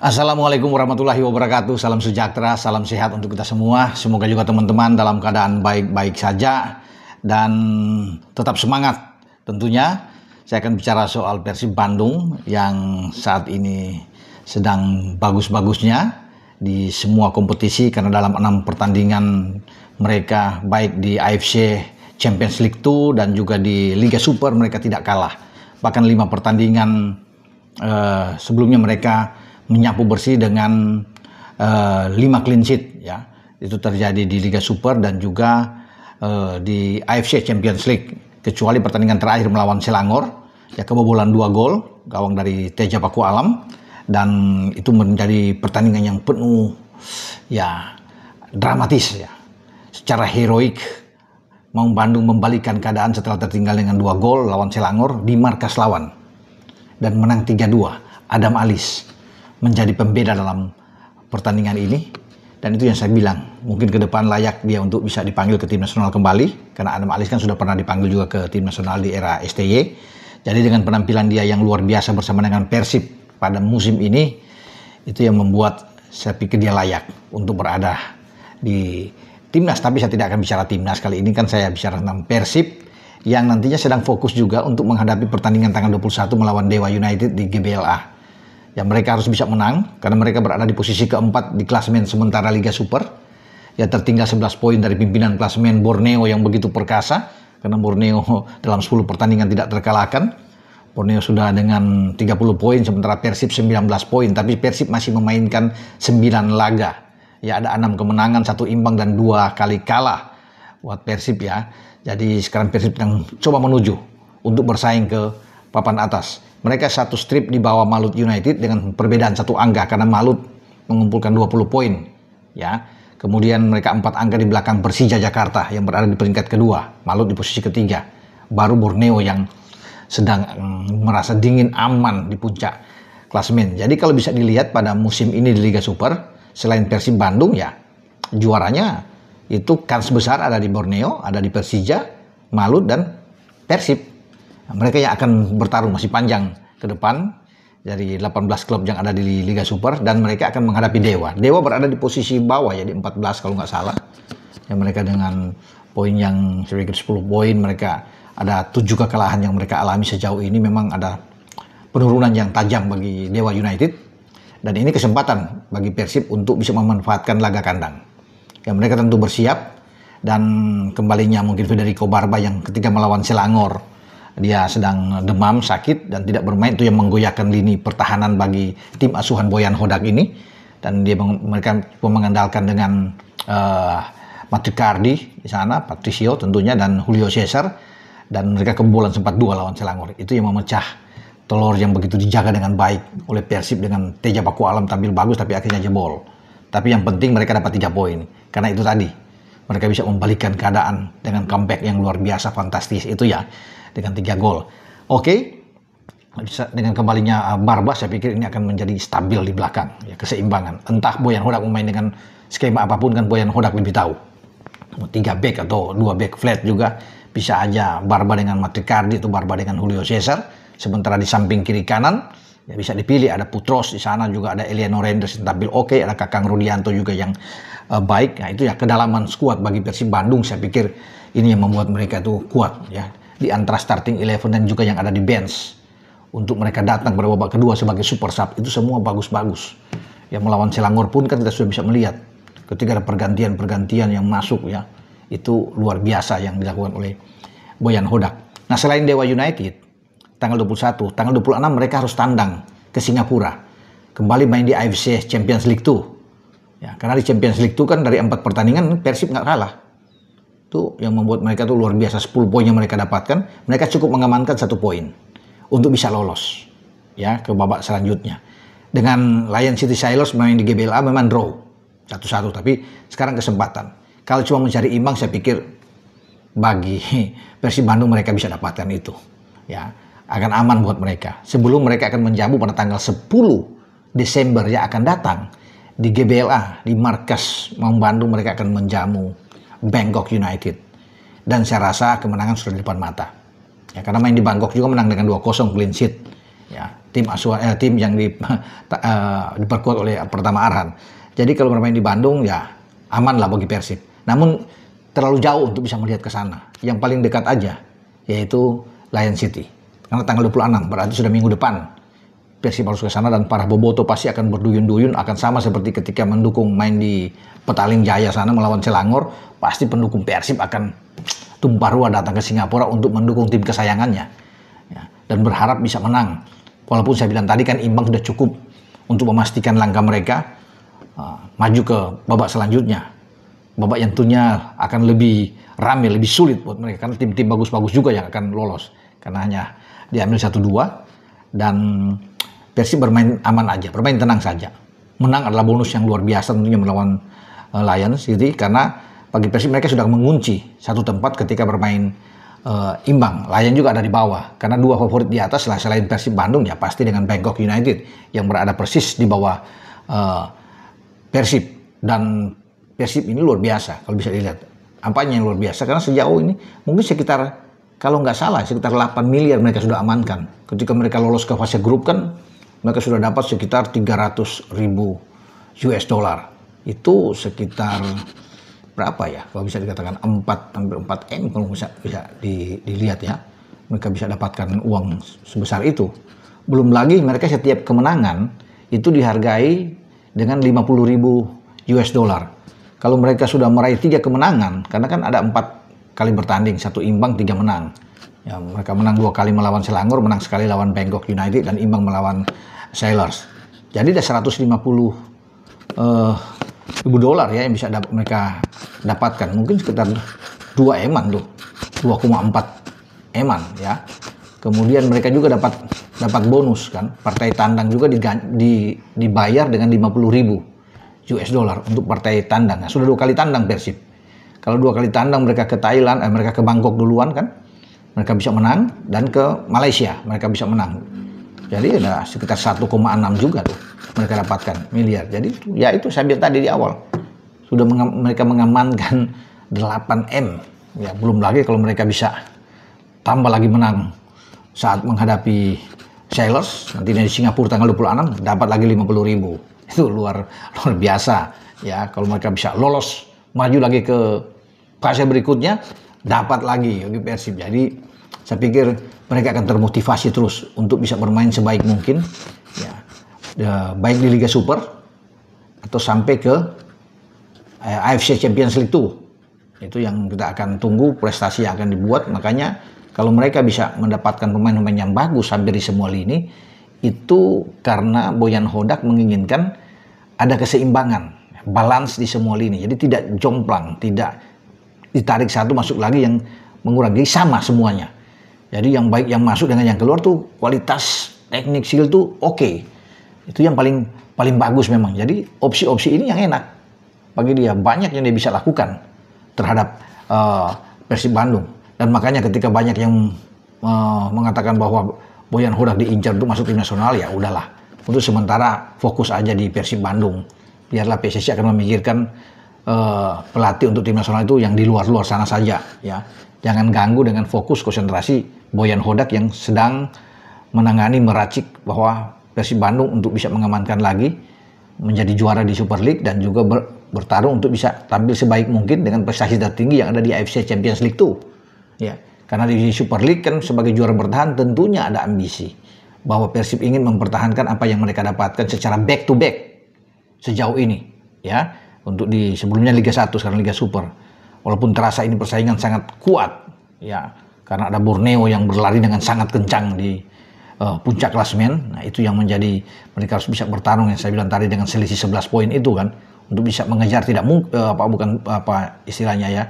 Assalamualaikum warahmatullahi wabarakatuh. Salam sejahtera, salam sehat untuk kita semua. Semoga juga teman-teman dalam keadaan baik-baik saja dan tetap semangat. Tentunya saya akan bicara soal Persib Bandung yang saat ini sedang bagus-bagusnya di semua kompetisi, karena dalam 6 pertandingan mereka baik di AFC Champions League 2 dan juga di Liga Super mereka tidak kalah. Bahkan 5 pertandingan sebelumnya mereka menyapu bersih dengan 5 clean sheet, ya. Itu terjadi di Liga Super dan juga di AFC Champions League, kecuali pertandingan terakhir melawan Selangor, ya, kebobolan 2 gol gawang dari Teja Paku Alam, dan itu menjadi pertandingan yang penuh ya dramatis, ya. Secara heroik Maung Bandung membalikkan keadaan setelah tertinggal dengan 2 gol lawan Selangor di markas lawan dan menang 3-2. Adam Alis menjadi pembeda dalam pertandingan ini, dan itu yang saya bilang, mungkin ke depan layak dia untuk bisa dipanggil ke tim nasional kembali, karena Adam Alis kan sudah pernah dipanggil juga ke tim nasional di era STY. Jadi dengan penampilan dia yang luar biasa bersama dengan Persib pada musim ini, itu yang membuat saya pikir dia layak untuk berada di timnas. Tapi saya tidak akan bicara timnas kali ini, kan saya bicara tentang Persib yang nantinya sedang fokus juga untuk menghadapi pertandingan tanggal 21 melawan Dewa United di GBLA. Ya, mereka harus bisa menang karena mereka berada di posisi keempat di klasemen sementara Liga Super. Ya, tertinggal 11 poin dari pimpinan klasemen Borneo yang begitu perkasa, karena Borneo dalam 10 pertandingan tidak terkalahkan. Borneo sudah dengan 30 poin sementara Persib 19 poin, tapi Persib masih memainkan 9 laga. Ya, ada 6 kemenangan, 1 imbang dan 2 kali kalah buat Persib, ya. Jadi sekarang Persib yang coba menuju untuk bersaing ke papan atas. Mereka satu strip di bawah Malut United dengan perbedaan 1 angka, karena Malut mengumpulkan 20 poin, ya. Kemudian mereka 4 angka di belakang Persija Jakarta yang berada di peringkat kedua, Malut di posisi ketiga. Baru Borneo yang sedang merasa dingin aman di puncak klasemen. Jadi kalau bisa dilihat pada musim ini di Liga Super, selain Persib Bandung, ya, juaranya itu kans besar ada di Borneo, ada di Persija, Malut dan Persib. Nah, mereka yang akan bertarung masih panjang ke depan dari 18 klub yang ada di Liga Super, dan mereka akan menghadapi Dewa. Dewa berada di posisi bawah, ya, di 14 kalau nggak salah. Ya, mereka dengan poin yang saya pikir 10 poin, mereka ada 7 kekalahan yang mereka alami sejauh ini. Memang ada penurunan yang tajam bagi Dewa United, dan ini kesempatan bagi Persib untuk bisa memanfaatkan laga kandang. Ya, mereka tentu bersiap, dan kembalinya mungkin Federico Barba yang ketika melawan Selangor dia sedang demam, sakit, dan tidak bermain, itu yang menggoyahkan lini pertahanan bagi tim asuhan Boyan Hodak ini. Dan mereka mengandalkan dengan Matukardi di sana, Patricio tentunya, dan Julio Cesar, dan mereka kebobolan sempat 2 lawan Selangor. Itu yang memecah telur yang begitu dijaga dengan baik oleh Persib, dengan Teja Paku Alam tampil bagus tapi akhirnya jebol. Tapi yang penting mereka dapat 3 poin, karena itu tadi mereka bisa membalikkan keadaan dengan comeback yang luar biasa fantastis itu, ya, dengan 3 gol. Oke, dengan kembalinya Barba, saya pikir ini akan menjadi stabil di belakang, ya, keseimbangan. Entah Boyan Hodak memain dengan skema apapun, kan Boyan Hodak lebih tahu. Mau 3 back atau 2 back flat juga bisa aja, Barba dengan Matukardi atau Barba dengan Julio Cesar. Sementara di samping kiri kanan, ya, bisa dipilih, ada Putros di sana, juga ada Eliano Renders yang tampil oke, ada Kakang Rudianto juga yang baik. Nah, itu ya kedalaman skuad bagi Persib Bandung, saya pikir ini yang membuat mereka itu kuat, ya, di antara starting 11 dan juga yang ada di bench untuk mereka datang pada babak kedua sebagai super sub. Itu semua bagus-bagus. Ya, melawan Selangor pun kan kita sudah bisa melihat ketika ada pergantian-pergantian yang masuk, ya, itu luar biasa yang dilakukan oleh Boyan Hodak. Nah, selain Dewa United tanggal 21, tanggal 26 mereka harus tandang ke Singapura, kembali main di AFC Champions League 2. Ya, karena di Champions League 2 kan dari 4 pertandingan Persib nggak kalah. Itu yang membuat mereka tuh luar biasa. 10 poin yang mereka dapatkan, mereka cukup mengamankan 1 poin untuk bisa lolos, ya, ke babak selanjutnya. Dengan Lion City Sailors main di GBLA memang draw 1-1, tapi sekarang kesempatan. Kalau cuma mencari imbang, saya pikir bagi Persib Bandung mereka bisa dapatkan itu, ya, akan aman buat mereka. Sebelum mereka akan menjamu pada tanggal 10 Desember yang akan datang di GBLA, di markas Maung Bandung, mereka akan menjamu Bangkok United, dan saya rasa kemenangan sudah di depan mata, ya, karena main di Bangkok juga menang dengan 2-0 clean sheet, ya, tim yang diperkuat oleh Pratama Arhan. Jadi kalau bermain di Bandung ya aman lah bagi Persib. Namun terlalu jauh untuk bisa melihat ke sana. Yang paling dekat aja yaitu Lion City. Karena tanggal 26 berarti sudah minggu depan Persib harus ke sana, dan para boboto pasti akan berduyun-duyun, akan sama seperti ketika mendukung main di Petaling Jaya sana melawan Selangor. Pasti pendukung Persib akan tumpah ruah datang ke Singapura untuk mendukung tim kesayangannya ya, dan berharap bisa menang. Walaupun saya bilang tadi kan imbang sudah cukup untuk memastikan langkah mereka maju ke babak selanjutnya, babak yang tentunya akan lebih ramai, lebih sulit buat mereka karena tim-tim bagus-bagus juga yang akan lolos, karena hanya diambil 1-2 dan Persib bermain aman aja, bermain tenang saja. Menang adalah bonus yang luar biasa tentunya melawan Lions City, karena bagi Persib mereka sudah mengunci satu tempat ketika bermain imbang. Lion juga ada di bawah, karena dua favorit di atas selain Persib Bandung ya pasti dengan Bangkok United yang berada persis di bawah Persib. Dan Persib ini luar biasa kalau bisa dilihat. Apanya yang luar biasa? Karena sejauh ini mungkin sekitar, kalau nggak salah sekitar 8 miliar mereka sudah amankan. Ketika mereka lolos ke fase grup kan mereka sudah dapat sekitar 300.000 US dollar. Itu sekitar berapa ya? Kalau bisa dikatakan hampir 4 M kalau bisa dilihat ya. Mereka bisa dapatkan uang sebesar itu. Belum lagi mereka setiap kemenangan itu dihargai dengan 50.000 US dollar. Kalau mereka sudah meraih 3 kemenangan, karena kan ada 4 kali bertanding, 1 imbang 3 menang. Ya, mereka menang 2 kali melawan Selangor, menang sekali lawan Bangkok United, dan imbang melawan Sailors. Jadi ada 150 ribu dolar ya yang bisa mereka dapatkan. Mungkin sekitar 2 eman tuh, 2,4 eman ya. Kemudian mereka juga dapat bonus kan. Partai tandang juga dibayar dengan 50.000 US dollar untuk partai tandang. Nah, sudah 2 kali tandang Persib. Kalau 2 kali tandang mereka ke Thailand, mereka ke Bangkok duluan kan, mereka bisa menang, dan ke Malaysia mereka bisa menang. Jadi ada sekitar 1,6 juga tuh mereka dapatkan miliar. Jadi ya itu saya bilang tadi di awal, sudah mereka mengamankan 8 M. Ya belum lagi kalau mereka bisa tambah lagi menang saat menghadapi Sailors nanti di Singapura tanggal 26 dapat lagi 50.000. Itu luar biasa ya. Kalau mereka bisa lolos maju lagi ke fase berikutnya, dapat lagi bagi Persib. Jadi saya pikir mereka akan termotivasi terus untuk bisa bermain sebaik mungkin ya, baik di Liga Super atau sampai ke AFC Champions League 2. Itu yang kita akan tunggu, prestasi yang akan dibuat. Makanya kalau mereka bisa mendapatkan pemain-pemain yang bagus hampir di semua lini, itu karena Boyan Hodak menginginkan ada keseimbangan, balance di semua lini. Jadi tidak jomplang, tidak ditarik satu masuk lagi yang mengurangi, sama semuanya. Jadi yang baik yang masuk dengan yang keluar tuh kualitas teknik skill tuh oke. Itu yang paling bagus memang. Jadi opsi-opsi ini yang enak bagi dia, banyak yang dia bisa lakukan terhadap Persib Bandung. Dan makanya ketika banyak yang mengatakan bahwa Boyan Hodak diincar untuk masuk tim nasional, ya udahlah. Untuk sementara fokus aja di Persib Bandung. Biarlah PSSI akan memikirkan pelatih untuk tim nasional itu yang di luar-luar sana saja ya. Jangan ganggu dengan fokus konsentrasi Boyan Hodak yang sedang menangani, meracik bahwa Persib Bandung untuk bisa mengamankan lagi menjadi juara di Super League dan juga bertarung untuk bisa tampil sebaik mungkin dengan prestasi tertinggi yang ada di AFC Champions League 2. Ya, karena di Super League kan sebagai juara bertahan tentunya ada ambisi bahwa Persib ingin mempertahankan apa yang mereka dapatkan secara back to back sejauh ini ya, untuk di sebelumnya Liga 1 sekarang Liga Super. Walaupun terasa ini persaingan sangat kuat ya, karena ada Borneo yang berlari dengan sangat kencang di puncak klasemen. Nah, itu yang menjadi mereka harus bisa bertarung yang saya bilang tadi dengan selisih 11 poin itu kan, untuk bisa mengejar tidak bukan istilahnya ya,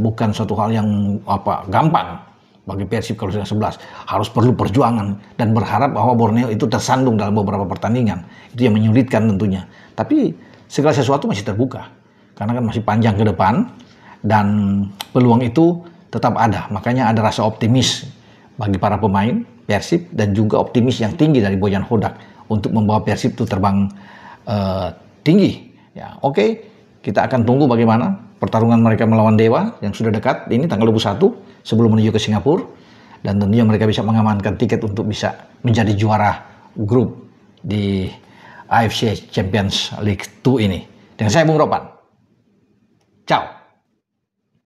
bukan suatu hal yang gampang bagi Persib kalau sudah 11. Harus perlu perjuangan dan berharap bahwa Borneo itu tersandung dalam beberapa pertandingan. Itu yang menyulitkan tentunya. Tapi segala sesuatu masih terbuka karena kan masih panjang ke depan dan peluang itu tetap ada. Makanya ada rasa optimis bagi para pemain Persib dan juga optimis yang tinggi dari Boyan Hodak untuk membawa Persib itu terbang tinggi. Ya, oke, kita akan tunggu bagaimana pertarungan mereka melawan Dewa yang sudah dekat ini tanggal 21 sebelum menuju ke Singapura, dan tentunya mereka bisa mengamankan tiket untuk bisa menjadi juara grup di AFC Champions League 2 ini. Dengan saya Bung Ropan.